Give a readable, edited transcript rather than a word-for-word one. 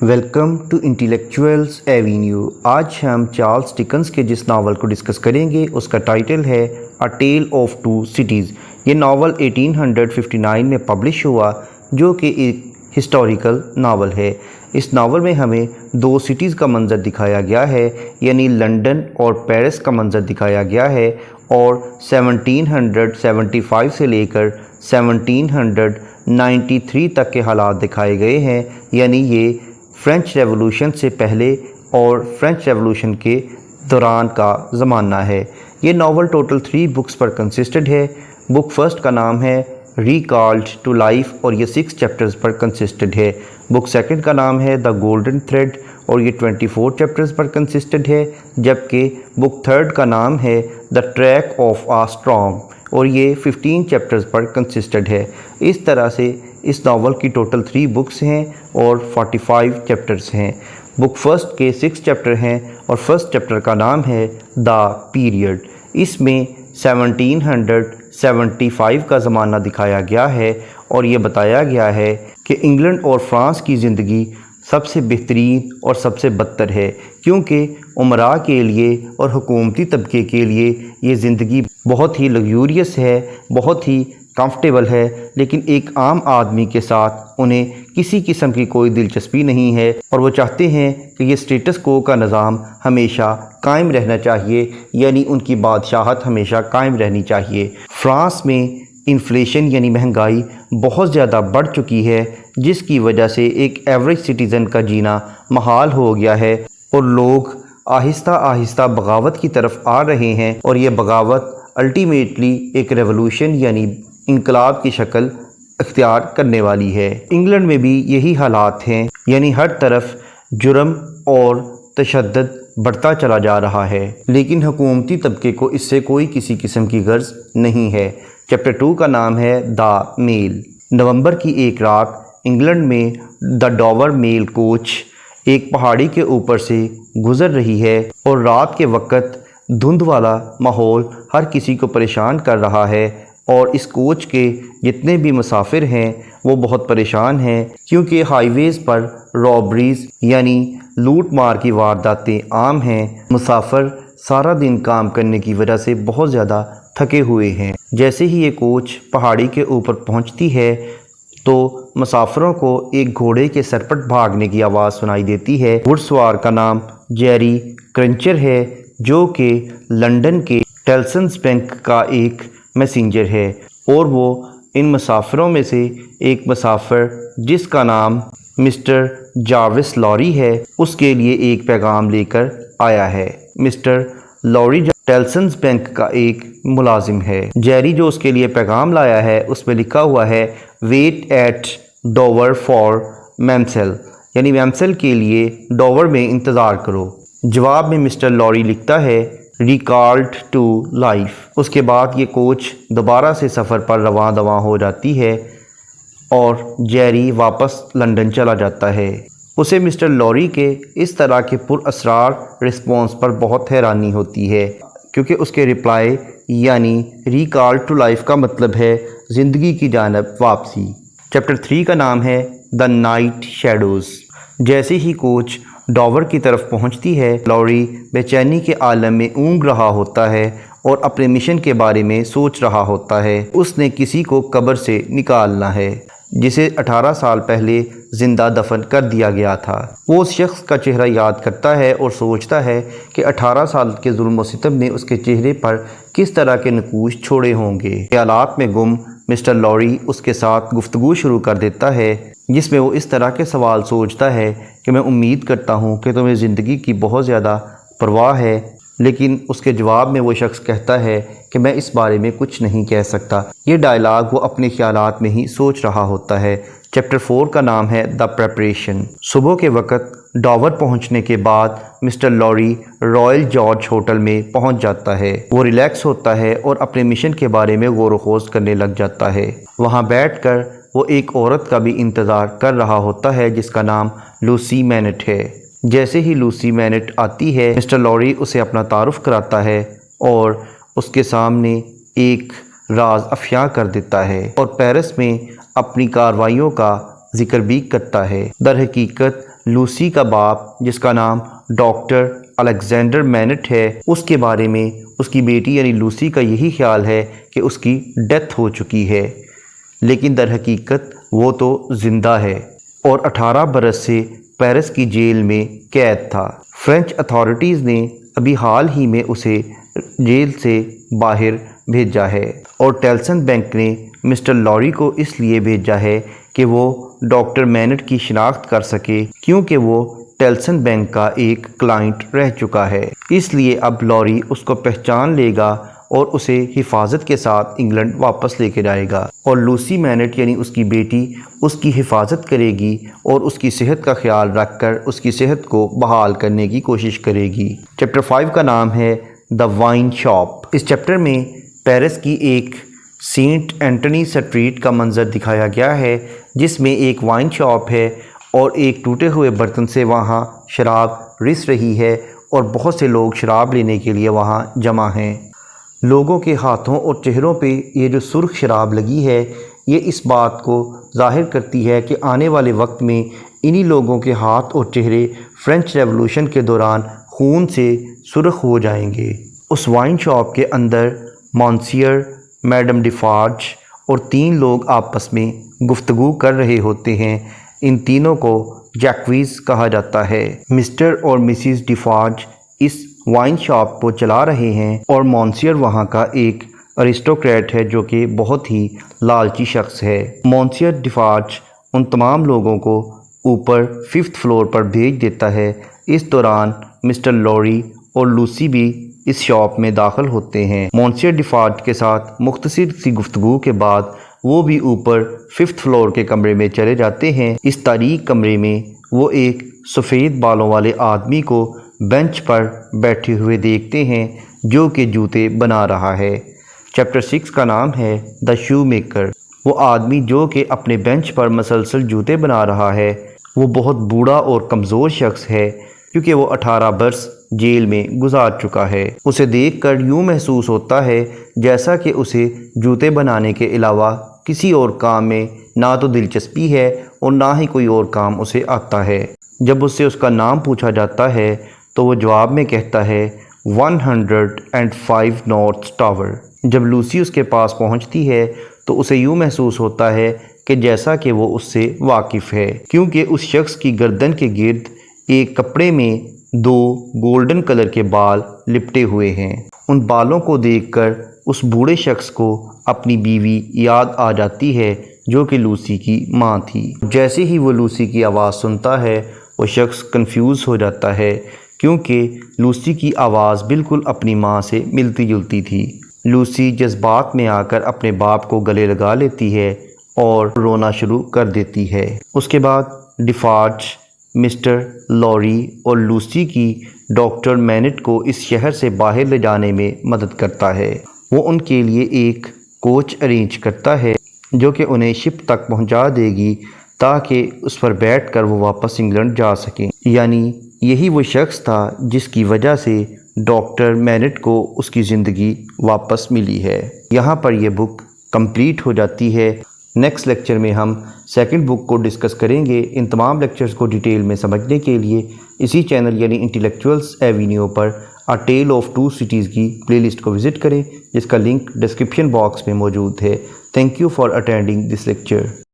Welcome to انٹیلیکچوئلز avenue. آج ہم Charles ڈکنس کے جس ناول کو ڈسکس کریں گے اس کا ٹائٹل ہے a tail of two cities. یہ ناول 1859 میں پبلش ہوا جو کہ ایک ہسٹوریکل ناول ہے۔ اس ناول میں ہمیں دو سٹیز کا منظر دکھایا گیا ہے، یعنی لنڈن اور پیرس کا منظر دکھایا گیا ہے، اور 1775 سے لے کر 1793 تک کے حالات دکھائے گئے ہیں، یعنی یہ فرینچ ریولوشن سے پہلے اور فرینچ ریولوشن کے دوران کا زمانہ ہے۔ یہ ناول ٹوٹل 3 بکس پر کنسسٹڈ ہے۔ بک فرسٹ کا نام ہے ریکالڈ ٹو لائف اور یہ 6 چیپٹرز پر کنسسٹڈ ہے۔ بک سیکنڈ کا نام ہے دا گولڈن تھریڈ اور یہ 24 چیپٹرز پر کنسسٹڈ ہے، جبکہ بک تھرڈ کا نام ہے the track of a storm اور یہ 15 چیپٹرز پر کنسسٹڈ ہے۔ اس طرح سے اس ناول کی ٹوٹل 3 بکس ہیں اور 45 چیپٹرز ہیں۔ بک فرسٹ کے 6 چیپٹر ہیں اور فرسٹ چیپٹر کا نام ہے دا پیریڈ۔ اس میں 1775 کا زمانہ دکھایا گیا ہے اور یہ بتایا گیا ہے کہ انگلینڈ اور فرانس کی زندگی سب سے بہترین اور سب سے بدتر ہے، کیونکہ امراء کے لیے اور حکومتی طبقے کے لیے یہ زندگی بہت ہی لگزوریس ہے، بہت ہی کمفرٹیبل ہے، لیکن ایک عام آدمی کے ساتھ انہیں کسی قسم کی کوئی دلچسپی نہیں ہے اور وہ چاہتے ہیں کہ یہ سٹیٹس کو کا نظام ہمیشہ قائم رہنا چاہیے، یعنی ان کی بادشاہت ہمیشہ قائم رہنی چاہیے۔ فرانس میں انفلیشن یعنی مہنگائی بہت زیادہ بڑھ چکی ہے، جس کی وجہ سے ایک ایوریج سٹیزن کا جینا محال ہو گیا ہے اور لوگ آہستہ آہستہ بغاوت کی طرف آ رہے ہیں، اور یہ بغاوت الٹیمیٹلی ایک ریولوشن یعنی انقلاب کی شکل اختیار کرنے والی ہے۔ انگلینڈ میں بھی یہی حالات ہیں، یعنی ہر طرف جرم اور تشدد بڑھتا چلا جا رہا ہے، لیکن حکومتی طبقے کو اس سے کوئی کسی قسم کی غرض نہیں ہے۔ چیپٹر 2 کا نام ہے دا میل۔ نومبر کی ایک رات انگلینڈ میں دا ڈوور میل کوچ ایک پہاڑی کے اوپر سے گزر رہی ہے اور رات کے وقت دھند والا ماحول ہر کسی کو پریشان کر رہا ہے، اور اس کوچ کے جتنے بھی مسافر ہیں وہ بہت پریشان ہیں، کیونکہ ہائی ویز پر رابریز یعنی لوٹ مار کی وارداتیں عام ہیں۔ مسافر سارا دن کام کرنے کی وجہ سے بہت زیادہ تھکے ہوئے ہیں۔ جیسے ہی یہ کوچ پہاڑی کے اوپر پہنچتی ہے تو مسافروں کو ایک گھوڑے کے سرپٹ بھاگنے کی آواز سنائی دیتی ہے۔ گھڑ سوار کا نام جیری کرنچر ہے، جو کہ لنڈن کے ٹیلسنز بینک کا ایک میسنجر ہے، اور وہ ان مسافروں میں سے ایک مسافر جس کا نام مسٹر جاروس لوری ہے اس کے لیے ایک پیغام لے کر آیا ہے۔ مسٹر لوری ٹیلسنز بینک کا ایک ملازم ہے۔ جیری جو اس کے لیے پیغام لایا ہے اس میں لکھا ہوا ہے ویٹ ایٹ ڈوور فار میمسل، یعنی میمسل کے لیے ڈوور میں انتظار کرو۔ جواب میں مسٹر لوری لکھتا ہے ریکالڈ ٹو لائف۔ اس کے بعد یہ کوچ دوبارہ سے سفر پر رواں دواں ہو جاتی ہے اور جیری واپس لنڈن چلا جاتا ہے۔ اسے مسٹر لوری کے اس طرح کے پر اسرار رسپانس پر بہت حیرانی ہوتی ہے، کیونکہ اس کے رپلائی یعنی ریکال ٹو لائف کا مطلب ہے زندگی کی جانب واپسی۔ چیپٹر 3 کا نام ہے دا نائٹ شیڈوز۔ جیسے ہی کوچ ڈوور کی طرف پہنچتی ہے، لوری بے چینی کے عالم میں اونگ رہا ہوتا ہے اور اپنے مشن کے بارے میں سوچ رہا ہوتا ہے۔ اس نے کسی کو قبر سے نکالنا ہے جسے 18 سال پہلے زندہ دفن کر دیا گیا تھا۔ وہ اس شخص کا چہرہ یاد کرتا ہے اور سوچتا ہے کہ 18 سال کے ظلم و ستم نے اس کے چہرے پر کس طرح کے نقوش چھوڑے ہوں گے۔ خیالات میں گم مسٹر لوری اس کے ساتھ گفتگو شروع کر دیتا ہے، جس میں وہ اس طرح کے سوال سوچتا ہے کہ میں امید کرتا ہوں کہ تمہیں زندگی کی بہت زیادہ پرواہ ہے، لیکن اس کے جواب میں وہ شخص کہتا ہے کہ میں اس بارے میں کچھ نہیں کہہ سکتا۔ یہ ڈائلاگ وہ اپنے خیالات میں ہی سوچ رہا ہوتا ہے۔ چیپٹر 4 کا نام ہے دا پریپریشن۔ صبح کے وقت ڈاور پہنچنے کے بعد مسٹر لوری رائل جارج ہوٹل میں پہنچ جاتا ہے۔ وہ ریلیکس ہوتا ہے اور اپنے مشن کے بارے میں غور و خوض کرنے لگ جاتا ہے۔ وہاں بیٹھ کر وہ ایک عورت کا بھی انتظار کر رہا ہوتا ہے جس کا نام لوسی مینٹ ہے۔ جیسے ہی لوسی مینٹ آتی ہے، مسٹر لوری اسے اپنا تعارف کراتا ہے اور اس کے سامنے ایک راز افشاں کر دیتا ہے اور پیرس میں اپنی کارروائیوں کا ذکر بھی کرتا ہے۔ در حقیقت لوسی کا باپ جس کا نام ڈاکٹر الیگزینڈر مینٹ ہے، اس کے بارے میں اس کی بیٹی یعنی لوسی کا یہی خیال ہے کہ اس کی ڈیتھ ہو چکی ہے، لیکن در حقیقت وہ تو زندہ ہے اور 18 برس سے پیرس کی جیل میں قید تھا۔ فرینچ اتھارٹیز نے ابھی حال ہی میں اسے جیل سے باہر بھیجا ہے اور ٹیلسن بینک نے مسٹر لوری کو اس لیے بھیجا ہے کہ وہ ڈاکٹر مینٹ کی شناخت کر سکے، کیونکہ وہ ٹیلسن بینک کا ایک کلائنٹ رہ چکا ہے۔ اس لیے اب لوری اس کو پہچان لے گا اور اسے حفاظت کے ساتھ انگلینڈ واپس لے کے جائے گا، اور لوسی مینٹ یعنی اس کی بیٹی اس کی حفاظت کرے گی اور اس کی صحت کا خیال رکھ کر اس کی صحت کو بحال کرنے کی کوشش کرے گی۔ چیپٹر 5 کا نام ہے دا وائن شاپ۔ اس چیپٹر میں پیرس کی ایک سینٹ اینٹنی اسٹریٹ کا منظر دکھایا گیا ہے، جس میں ایک وائن شاپ ہے اور ایک ٹوٹے ہوئے برتن سے وہاں شراب رس رہی ہے اور بہت سے لوگ شراب لینے کے لیے وہاں جمع ہیں۔ لوگوں کے ہاتھوں اور چہروں پہ یہ جو سرخ شراب لگی ہے، یہ اس بات کو ظاہر کرتی ہے کہ آنے والے وقت میں انہی لوگوں کے ہاتھ اور چہرے فرینچ ریولوشن کے دوران خون سے سرخ ہو جائیں گے۔ اس وائن شاپ کے اندر مونسیئر، میڈم ڈیفارج اور 3 لوگ آپس میں گفتگو کر رہے ہوتے ہیں۔ ان تینوں کو جیکویز کہا جاتا ہے۔ مسٹر اور مسز ڈیفارج اس وائن شاپ کو چلا رہے ہیں اور مونسیئر وہاں کا ایک ارسٹوکریٹ ہے جو کہ بہت ہی لالچی شخص ہے۔ مونسیئر ڈیفارج ان تمام لوگوں کو اوپر 5th فلور پر بھیج دیتا ہے۔ اس دوران مسٹر لوری اور لوسی بھی اس شاپ میں داخل ہوتے ہیں۔ مونسیئر ڈیفارج کے ساتھ مختصر سی گفتگو کے بعد وہ بھی اوپر 5th فلور کے کمرے میں چلے جاتے ہیں۔ اس تاریک کمرے میں وہ ایک سفید بالوں والے آدمی کو بینچ پر بیٹھے ہوئے دیکھتے ہیں جو کہ جوتے بنا رہا ہے۔ چیپٹر 6 کا نام ہے دا شو میکر۔ وہ آدمی جو کہ اپنے بینچ پر مسلسل جوتے بنا رہا ہے، وہ بہت بوڑھا اور کمزور شخص ہے کیونکہ وہ 18 برس جیل میں گزار چکا ہے۔ اسے دیکھ کر یوں محسوس ہوتا ہے جیسا کہ اسے جوتے بنانے کے علاوہ کسی اور کام میں نہ تو دلچسپی ہے اور نہ ہی کوئی اور کام اسے آتا ہے۔ جب اس سے اس کا نام پوچھا جاتا ہے تو وہ جواب میں کہتا ہے 105 نارتھ ٹاور۔ جب لوسی اس کے پاس پہنچتی ہے تو اسے یوں محسوس ہوتا ہے کہ جیسا کہ وہ اس سے واقف ہے، کیونکہ اس شخص کی گردن کے گرد ایک کپڑے میں 2 گولڈن کلر کے بال لپٹے ہوئے ہیں۔ ان بالوں کو دیکھ کر اس بوڑھے شخص کو اپنی بیوی یاد آ جاتی ہے جو کہ لوسی کی ماں تھی۔ جیسے ہی وہ لوسی کی آواز سنتا ہے وہ شخص کنفیوز ہو جاتا ہے کیونکہ لوسی کی آواز بالکل اپنی ماں سے ملتی جلتی تھی۔ لوسی جذبات میں آ کر اپنے باپ کو گلے لگا لیتی ہے اور رونا شروع کر دیتی ہے۔ اس کے بعد ڈیفارج مسٹر لوری اور لوسی کی ڈاکٹر مینٹ کو اس شہر سے باہر لے جانے میں مدد کرتا ہے۔ وہ ان کے لیے ایک کوچ ارینج کرتا ہے جو کہ انہیں شپ تک پہنچا دے گی تاکہ اس پر بیٹھ کر وہ واپس انگلینڈ جا سکیں۔ یعنی یہی وہ شخص تھا جس کی وجہ سے ڈاکٹر مینٹ کو اس کی زندگی واپس ملی ہے۔ یہاں پر یہ بک کمپلیٹ ہو جاتی ہے۔ نیکسٹ لیکچر میں ہم سیکنڈ بک کو ڈسکس کریں گے۔ ان تمام لیکچرز کو ڈیٹیل میں سمجھنے کے لیے اسی چینل یعنی انٹیلیکچوئلز ایوینیو پر A Tale of Two Cities کی پلے لسٹ کو وزٹ کریں، جس کا لنک ڈسکرپشن باکس میں موجود ہے۔ Thank you for attending this lecture.